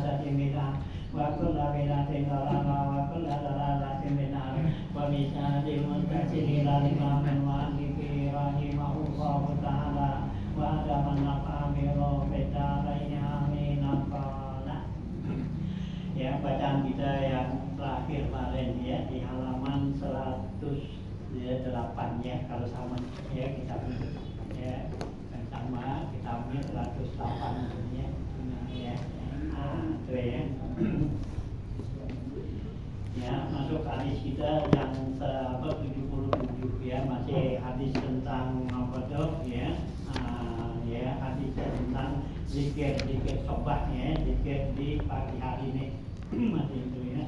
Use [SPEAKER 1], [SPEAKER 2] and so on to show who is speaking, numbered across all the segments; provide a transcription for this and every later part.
[SPEAKER 1] satimina wa kulla bidatin dalalah wa kulla dalalatin binar wa bisyadil muntasiri lalimahun wa andifi rahimahullahu ta'ala wa adaman nafa'amilu bedaraina amin ampana. Ya, bacaan kita yang terakhir kemarin ya di halaman 108 ya, kalau sama ya kitab ya sama kitabnya 108 ya. Nah, ya. Itu ya. Ya, masuk hadis kita yang 77 ya, masih hadis tentang apa tuh ya. Ya, hadis tentang zikir sobat ya, zikir di pagi hari ini masih itu ya.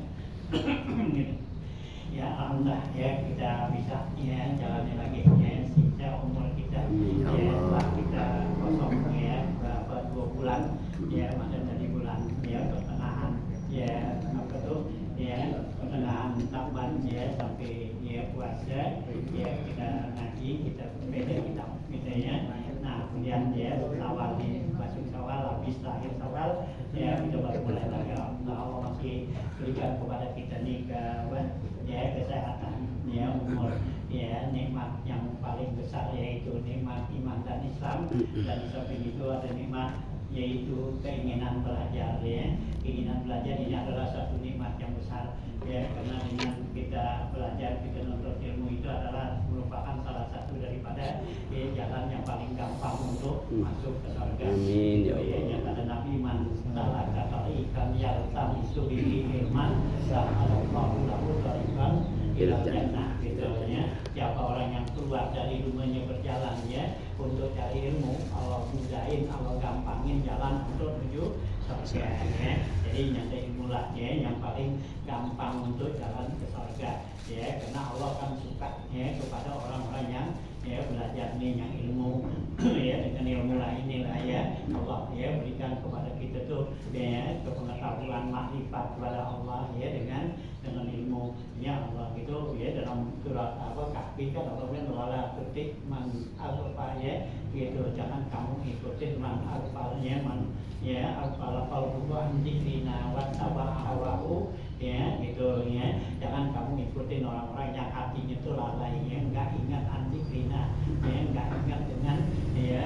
[SPEAKER 1] Ya, alhamdulillah ya kita bisa ya jalannya lagi ya, sisa umur kita ya, setelah kita kosong ya berapa 2 bulan ya, masa dari bulan ya pertengahan ya apa tuh ya pertengahan Taban ya sampai ya puasa ya kita ngaji, kita beda kita ya. Nah kemudian ya awal di masuk Syawal, habis akhir Syawal ya kita baru mulai lagi. Allah masih berikan kepada kita nih ya kesehatan ya, umur ya, nikmat yang paling besar yaitu nikmat iman dan Islam, dan di samping itu ada nikmat yaitu keinginan belajar ya. Keinginan belajar ini adalah satu nikmat yang besar ya, karena dengan kita belajar, kita menuntut ilmu itu adalah merupakan salah satu daripada ya, jalan yang paling gampang untuk masuk ke surga. Amin ya Allah. Yang kata Nabi man salaka tariqan yaltamisu bihi ilman sahalallahu lahu tariqan ilal jannah gitu ya. Siapa orang yang keluar dari rumahnya berjalan ya untuk cari ilmu, Allah mudahin, Allah gampangin jalan untuk menuju surga ya. Jadi nyata ilmu lah ya yang paling gampang untuk jalan ke surga ya, karena Allah kan suka ya kepada orang-orang yang ya belajar nih yang ilmu ya, dengan ilmu lah inilah ya Allah ya berikan kepada kita tuh ya kepengetahuan makrifat kepada Allah ya dengan ilmu ya Allah gitu ya. Dalam surat apa Kahfi kan Allah bilang wala tutik man alfa ya gitu, jangan kamu ikutin man alfanya man ya alfa qalbuhu andikrina wa tabahu ya gitu ya. Jangan kamu ikutin orang-orang yang hatinya tuh lalai ya, enggak ingat andikrina ya, enggak ingat dengan ya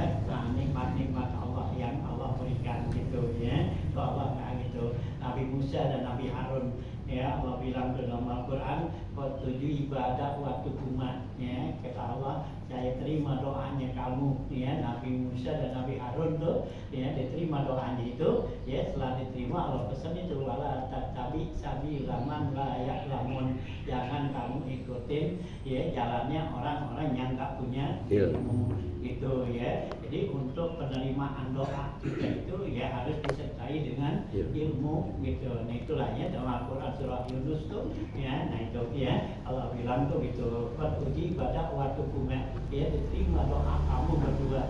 [SPEAKER 1] nikmat-nikmat Allah yang Allah berikan gitu ya. Kalau Allah enggak gitu. Nabi Musa dan Nabi Harun ya Allah bilang dalam Al-Quran tujuh ibadah waktu kumat ya, kata Allah saya terima doanya kamu ya. Nabi Musa dan Nabi Harun tuh ya diterima doanya itu ya. Setelah diterima Allah pesan itu wala tattabi sabilaman la ya'lamun, jangan kamu ikutin ya jalannya orang-orang yang enggak punya ilmu gitu ya. Jadi untuk penerimaan doa kita itu ya harus disertai dengan ilmu gitu. Nah itulah ya dalam Al-Quran surah Yunus tuh ya. Nah itu ya Allah bilang tuh gitu uji ibadah waktu kumat ya, diterima doa kamu berdua.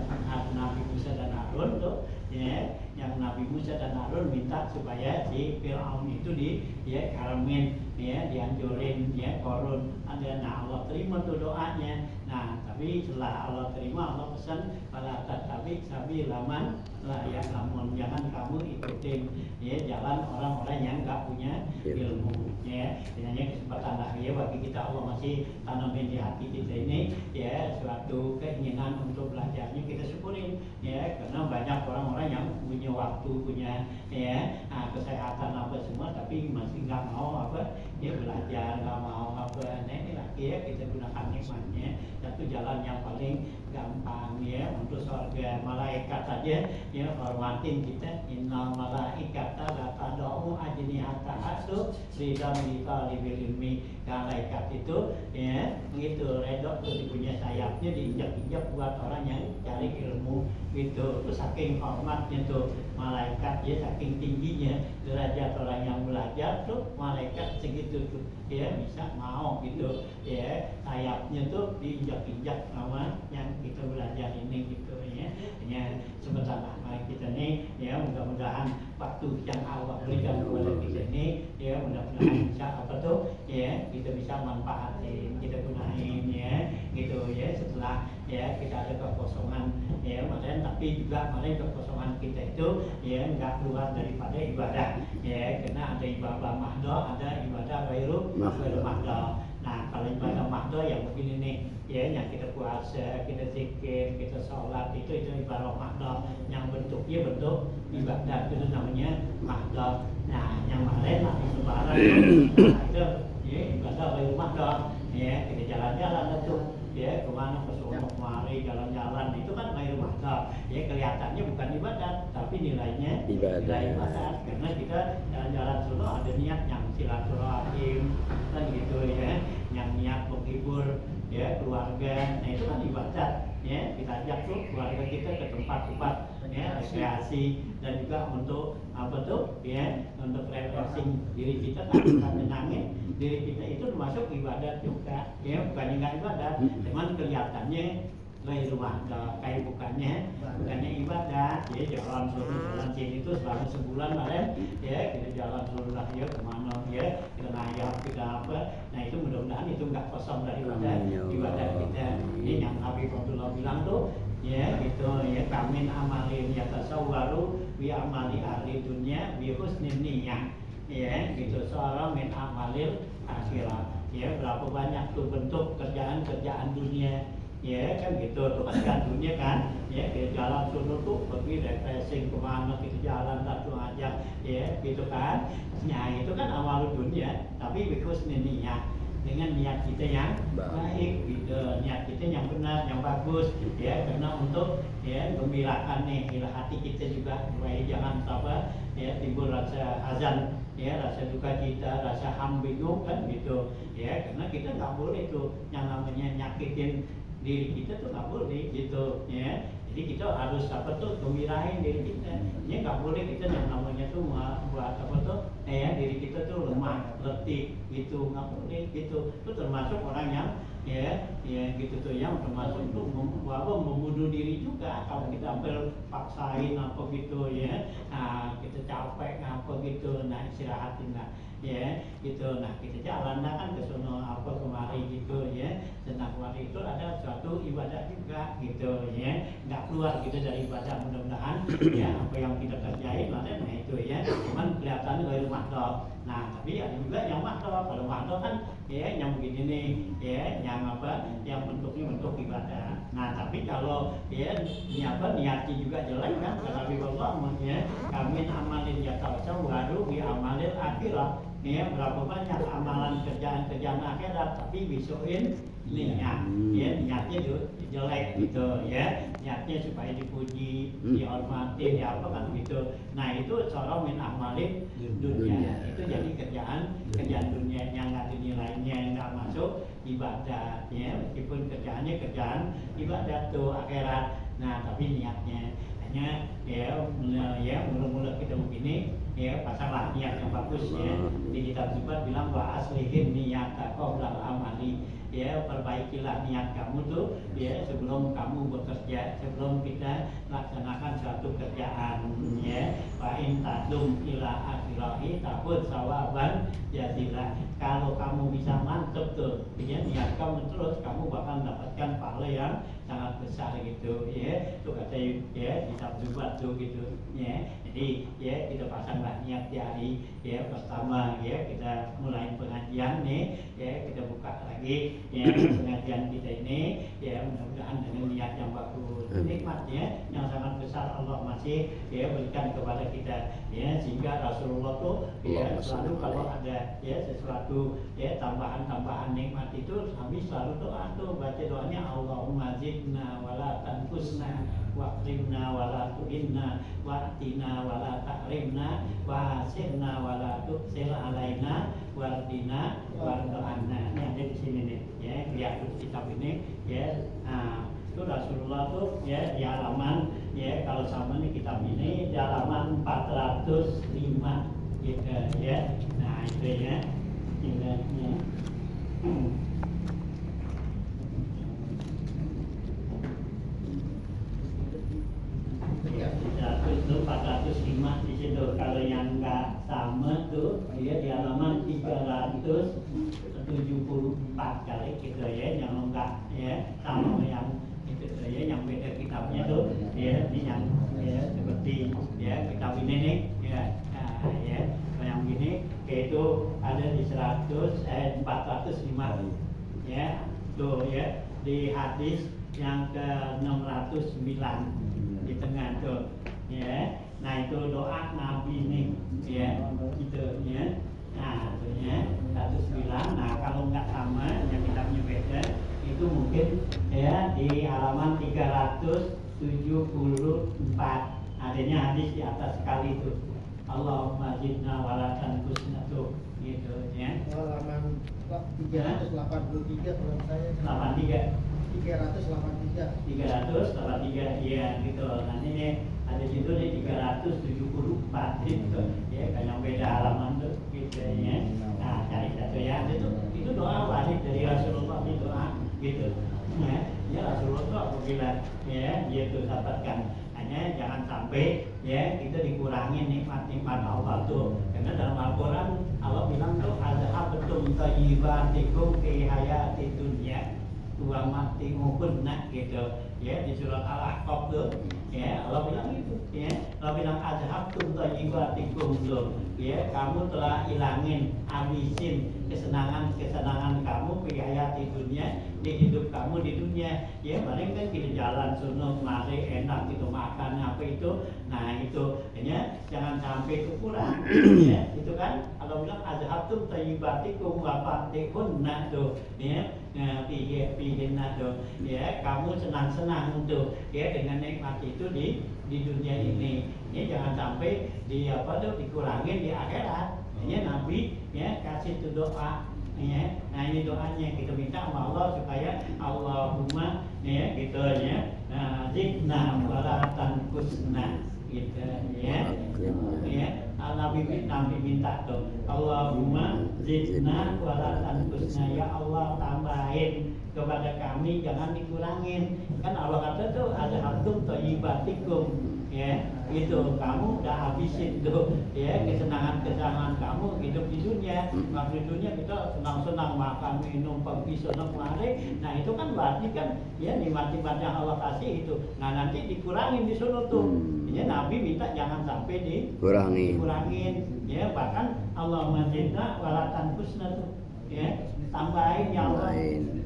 [SPEAKER 1] Nabi Musa dan Harun tuh ya, yang Nabi Musa dan Harun minta supaya si Fir'aun itu dia karamin ya, dihancurin ya korun ada. Nah Allah terima tuh doanya. Nah tapi setelah Allah terima, Allah pesan pada tatabik sabilaman la ya'lamun, jangan kamu ikutin ya jalan orang-orang yang enggak punya ilmu ya. Hanya kesempatan lagi ya bagi kita, Allah masih tanamin di hati kita ini ya suatu keinginan untuk belajarnya, kita syukurin ya, karena banyak orang-orang yang punya waktu, punya ya kesehatan apa semua, tapi masih nggak mau apa ya belajar, nggak mau apa. Nah ini lagi ya kita gunakan nikmatnya, satu jalan yang paling gampang ya untuk surga. Malaikat saja ya hormatin kita, innal malaikata la tad'u ajnihata asu ridam li talibil ilmi. Malaikat itu ya begitu redok tuh punya sayapnya, diinjak-injak buat orang yang cari ilmu gitu. Terus saking hormatnya tuh malaikat ya, saking tingginya derajat orang yang belajar tuh malaikat segitu tuh ya bisa mau gitu ya sayapnya tuh diinjak-injak sama yang kita belajar ini gitu ya. Hanya sebentar mari kita nih ya, mudah-mudahan waktu yang Allah berikan kepada kita ini ya mudah-mudahan bisa apa tuh ya kita bisa manfaatin, kita gunain ya gitu ya. Setelah ya kita ada kekosongan ya kemarin, tapi juga kemarin kekosongan kita itu ya nggak keluar daripada ibadah ya, karena ada ibadah mahdo, ada ibadah ghairu mahdo. Nah kalau ibadah mahdo yang begini nih ya, yang kita puasa, kita zikir, kita sholat itu ibadah mahdo, yang bentuknya bentuk ibadah itu namanya mahdo. Nah yang kemarin nanti lebaran itu ya ibadah ghairu mahdo ya, kita jalan-jalan itu ya kemana, ke sono kemari jalan-jalan, itu kan ghairu mahdo ya, kelihatannya bukan ibadat tapi nilainya nilai ibadat, karena kita jalan-jalan sono ada niat yang silaturahim kan gitu ya, yang niat menghibur ya keluarga, nah itu kan ibadat ya, kita ajak tuh keluarga kita ke tempat-tempat ya rekreasi, dan juga untuk apa tuh ya, untuk refreshing diri kita kan, menyenangin diri kita, itu termasuk ibadat juga ya, bukannya nggak ibadat, cuman kelihatannya ghairu mahdo, kayak bukannya ibadat ya. Jalan sini itu selama sebulan kemarin ya, kita jalan seluruh ya kemana ya, kita ngayap, kita apa, nah itu mudah-mudahan itu nggak kosong dari ibadat kita. Ini yang Nabi Abdullah bilang tuh ya gitu ya, kamin amalin yatasawwaru bi amali ahli dunya bi husnin niyyah ya gitu, seorang min amalil akhirat ya, berapa banyak tuh bentuk kerjaan dunia ya kan gitu, tuh kan dunia kan ya, kita jalan sono tuh pergi refreshing kemana, kita jalan satu aja ya gitu kan, nah itu kan amal dunia, tapi bi husnin niyyah, dengan niat kita yang baik gitu, niat kita yang benar, yang bagus ya, karena untuk ya gembirakan nih bila hati kita juga, supaya jangan apa ya timbul rasa hazan ya, rasa duka cita, rasa bingung kan gitu ya, karena kita nggak boleh tuh yang namanya nyakitin diri kita tuh nggak boleh gitu ya. Jadi kita harus apa tuh gembirain diri kita, ya nggak boleh kita yang namanya tuh buat apa tuh ya diri kita tuh lemah, letih gitu, nggak boleh gitu. Itu termasuk orang yang ya gitu tuh, yang termasuk tuh membunuh diri juga kalau kita ambil paksain apa gitu ya, nah kita capek apa gitu, nah istirahatin lah ya gitu, nah kita jalan kan ke sono apa kemari gitu ya, senang kemari itu ada suatu ibadah juga gitu ya, nggak keluar kita dari ibadah, mudah-mudahan ya apa yang kita kerjain nah itu ya, cuman kelihatannya ghairu mahdo. Nah tapi ada juga yang mahdo, kalau mahdo kan ya yang begini nih ya, yang apa, yang bentuknya bentuk ibadah. Nah tapi kalau ya niatnya juga jelek kan, karena Nabi Muhammad ya, kami amalin yatasawwaru bi amalil akhirah ya, berapa banyak amalan kerjaan akhirat tapi bisuin niat ya, niatnya jelek gitu ya, niatnya supaya dipuji, dihormati ya apa kan gitu. Nah itu seorang min amalin dunia, itu jadi kerjaan dunia yang nggak ada nilainya, nggak masuk ibadah ya, meskipun kerjaannya kerjaan ibadah tuh akhirat. Nah tapi niatnya hanya ya mula-mula kita begini ya, pasanglah niat yang bagus ya. Di kitab Zubat bilang wa aslihin niyata qoblal amali ya, perbaikilah niat kamu tuh ya sebelum kamu bekerja, sebelum kita laksanakan suatu kerjaan ya. Wa in tadum ila akhirahi takut sawaban jadilah, kalau kamu bisa mantep tuh ya niat kamu terus, kamu bakal mendapatkan pahala yang sangat besar gitu ya. Itu kata ya kitab Zubat tuh gitu ya. Jadi ya kita pasanglah niat di hari ya pertama ya, kita mulai pengajian nih ya, kita buka lagi ya pengajian kita ini ya, mudah-mudahan dengan niat yang bagus, nikmatnya yang sangat besar Allah masih ya berikan kepada kita ya, sehingga Rasulullah tuh ya selalu kalau ada ya sesuatu ya tambahan nikmat itu kami selalu doa tuh, baca doanya Allahumma zidna wala tanqusna waqrimna wala tuhinna wa'tina wala tahrimna wasirna wala tuqsil alaina wardina wardo'anna. Ini ada di sini nih ya, lihat kitab ini ya. Nah itu Rasulullah tuh ya di halaman ya, kalau sama nih kitab ini di halaman 405 gitu ya. Nah itu ya ingatnya. Itu 405 di situ. Kalau yang nggak sama tuh dia di halaman 374 kali gitu ya, yang enggak ya sama yang itu gitu ya, yang beda kitabnya tuh ya, ini yang ya seperti ya kitab ini nih ya, ya yang gini yaitu ada di 405 ya tuh ya, di hadis yang ke 609 di tengah tuh ya. Nah itu doa Nabi nih ya gitu ya. Nah itu ya 109. Nah kalau nggak sama yang kitabnya beda itu mungkin ya di halaman 374 adanya hadis di atas sekali itu. Allahumma zidna walatan kusna tuh gitu ya.
[SPEAKER 2] Halaman 383 kalau saya
[SPEAKER 1] 83
[SPEAKER 2] 383
[SPEAKER 1] ya gitu. Nanti nih ada situ nih 374 gitu ya, kan yang beda halaman tuh gitu ya. Nah cari satu ya, itu doa wajib dari Rasulullah, ini doa gitu ya Rasulullah apabila ya dia tuh dapatkan, hanya jangan sampai ya kita dikurangin nikmat-nikmat Allah tuh, karena dalam Al-Quran Allah bilang tuh azhabtum thayyibatikum fi hayatid dunya wa mati'ukunna gitu ya, di surat Al-Ahqaf tuh ya Allah bilang gitu ya, Allah bilang azhabtum thayyibatikum tuh ya, kamu telah hilangin, habisin kesenangan kamu fi hayatid dunya, di hidup kamu di dunia ya. Paling kan kita jalan sunuk mari enak gitu makan apa itu, nah itu ya jangan sampai itu kurang ya, itu kan Allah bilang azhabtum thayyibatikum wa fatikunna tuh ya. Nah, pihinna tuh ya, kamu senang-senang tuh ya dengan nikmat itu di dunia ini ya, jangan sampai di apa tuh dikurangin di akhirat ya. Nabi ya kasih tuh doa ya. Nah ini doanya kita minta sama Allah supaya Allahumma ya gitu ya, zidna walatan kusna gitu ya. Ya Nabi minta tuh Allahumma zidna walatan kusna, ya Allah tambahin kepada kami jangan dikurangin. Kan Allah kata tuh ada hatum thayyibatikum ya, itu kamu udah habisin tuh ya kesenangan kamu hidup di dunia. Di dunia kita senang-senang makan minum pergi senang mari, nah itu kan berarti kan ya nikmat-nikmat yang Allah kasih itu, nah nanti dikurangin di sana tuh ya. Nabi minta jangan sampai dikurangin ya, bahkan Allah mazidna walatan kusna tuh ya, tambahin ya Allah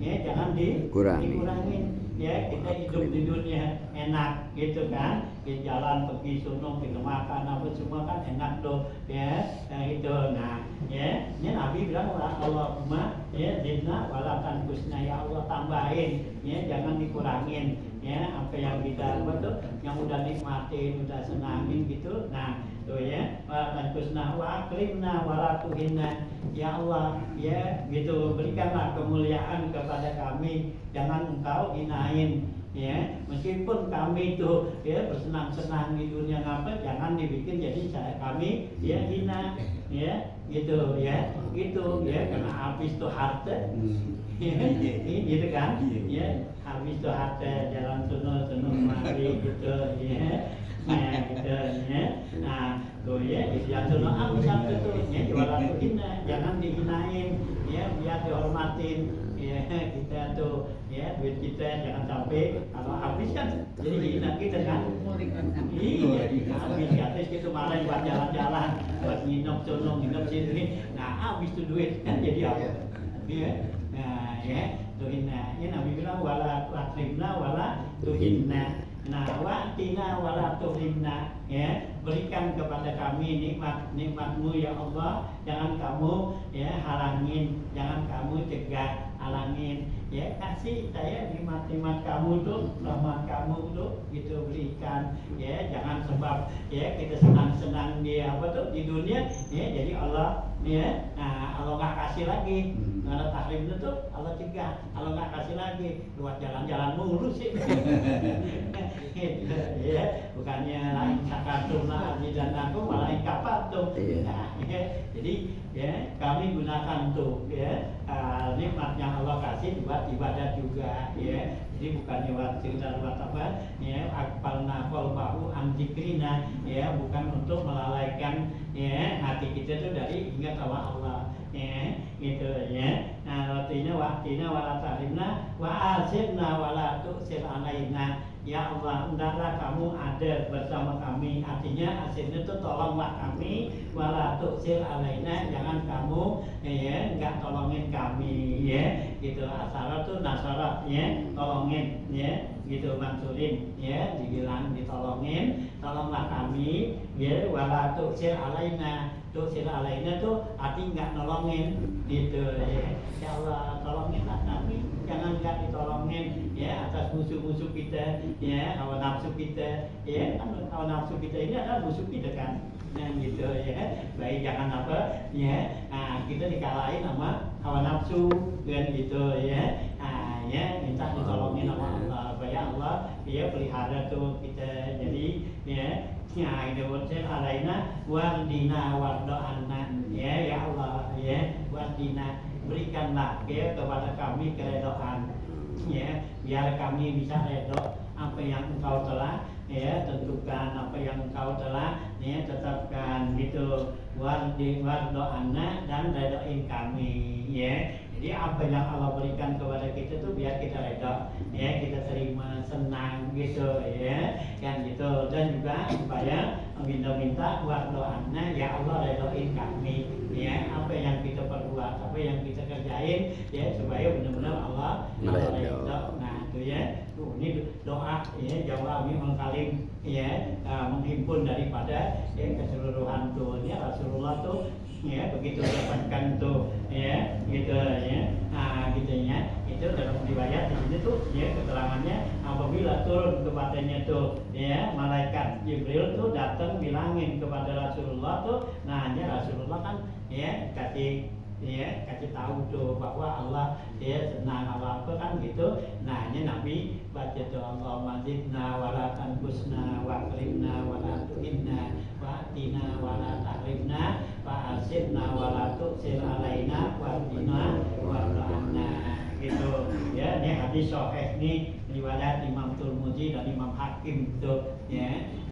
[SPEAKER 1] ya, jangan dikurangin ya. Kita hidup di dunia enak gitu kan, kita jalan pergi sunung kita makan apa semua kan enak tuh ya, itu. Nah ya ini Nabi bilang Allahumma ya zidna walatan kusna, ya Allah tambahin ya jangan dikurangin ya, apa yang kita apa tuh yang udah nikmatin udah senangin gitu. Nah tuh ya walatan kusna wa akrimna walatuhinna, ya Allah ya gitu, berikanlah kemuliaan kepada kami, jangan engkau hinain ya. Meskipun kami itu ya bersenang-senang di dunia ngapa, jangan dibikin jadi kami ya hina ya gitu ya, gitu ya, karena habis tuh harta ini gitu kan ya, habis tuh harta jalan sunung mari gitu ya. Nah gitu ya, nah tuh ya yang sunung aku satu tuh ya, jualan tuh hina, jangan dihinain ya, biar dihormatin ya. Kita tuh ya duit kita jangan sampai kalau habis kan jadi hina kita kan. Iya habis habis gitu malah buat jalan-jalan, buat nginep sini, nah habis tuh duit kan jadi apa ya. Nah ya tuh hina ya, Nabi bilang wala tu'atrimna wala tuhinna, nah wa'tina wala tuhrimna ya, berikan kepada kami nikmatmu ya Allah, jangan kamu ya halangin, jangan kamu cegah, halangin ya, kasih saya nikmat kamu tuh, rahmat kamu tuh gitu berikan ya, jangan sebab ya kita senang-senang di apa tuh di dunia ya, jadi Allah ya, nah Allah nggak kasih lagi, nggak ada tahrim itu tuh Allah cegah, Allah nggak kasih lagi, buat jalan-jalan mulu sih ya, bukannya lain sakatum lah dan aku malah kapatum. Nah, ya, jadi ya kami gunakan tuh ya nikmat yang Allah kasih buat ibadah juga ya, Jadi bukannya sekedar apa ya akbalna qalbahu an dzikrina ya, bukan untuk melalaikan ya hati kita itu dari ingat Allah ya gitu ya. Nah artinya waktina wala tarimna wa asirna wala tu'sir alaina. Ya Allah, hendaklah kamu ada bersama kami. Artinya asirnya itu tolonglah kami, wala tu'sir alaina, jangan kamu ya enggak tolongin kami ya gitu. Asara tuh nasara ya, tolongin ya gitu, mansurin ya, dibilang ditolongin, tolonglah kami ya, wala tu'sir alaina. Tu'sir alaina tuh arti enggak nolongin gitu ya. Ya Allah, tolonginlah kami, jangan enggak ditolongin ya atas musuh-musuh kita ya, hawa nafsu kita ya, kan hawa nafsu kita ini adalah musuh kita kan. Nah gitu ya, baik jangan apa ya, nah kita dikalahin sama hawa nafsu kan gitu ya. Nah ya minta ditolongin sama Allah, supaya Allah ya pelihara tuh kita. Jadi ya ini wajib alaina wardina wardoanna ya Allah ya, wardina berikanlah ya kepada kami keredoan ya, biar kami bisa redho apa yang engkau telah ya tentukan, apa yang engkau telah ya tetapkan gitu. Wardoanna, dan redoin kami ya. Jadi apa yang Allah berikan kepada kita tuh biar kita redha ya, kita terima, senang gitu ya kan gitu. Dan juga supaya minta wardoanna, ya Allah redoin kami ya, apa yang kita perbuat, apa yang kita kerjain ya, supaya benar-benar Allah redha. Nah itu ya, ini doa ya Jawami Kalim ya, menghimpun daripada ya keseluruhan tuh ya Rasulullah tuh ya begitu dapatkan tuh ya gitu ya. Nah gitu ya, itu dalam riwayat di sini tuh ya keterangannya, apabila turun kepadanya tuh ya malaikat Jibril tuh datang bilangin kepada Rasulullah tuh, nah hanya Rasulullah kan ya kasih tahu tuh bahwa Allah ya senang apa kan gitu. Nah ini Nabi baca tuh Allahumma zidna wala tanqusna wa akrimna wala tuhinna wa atina wala tahribna wa asirna wala tu'sir alaina wa atina wardo'anna gitu ya. Ini hadis sahih nih riwayat Imam Tirmidzi dan Imam Hakim tuh ya.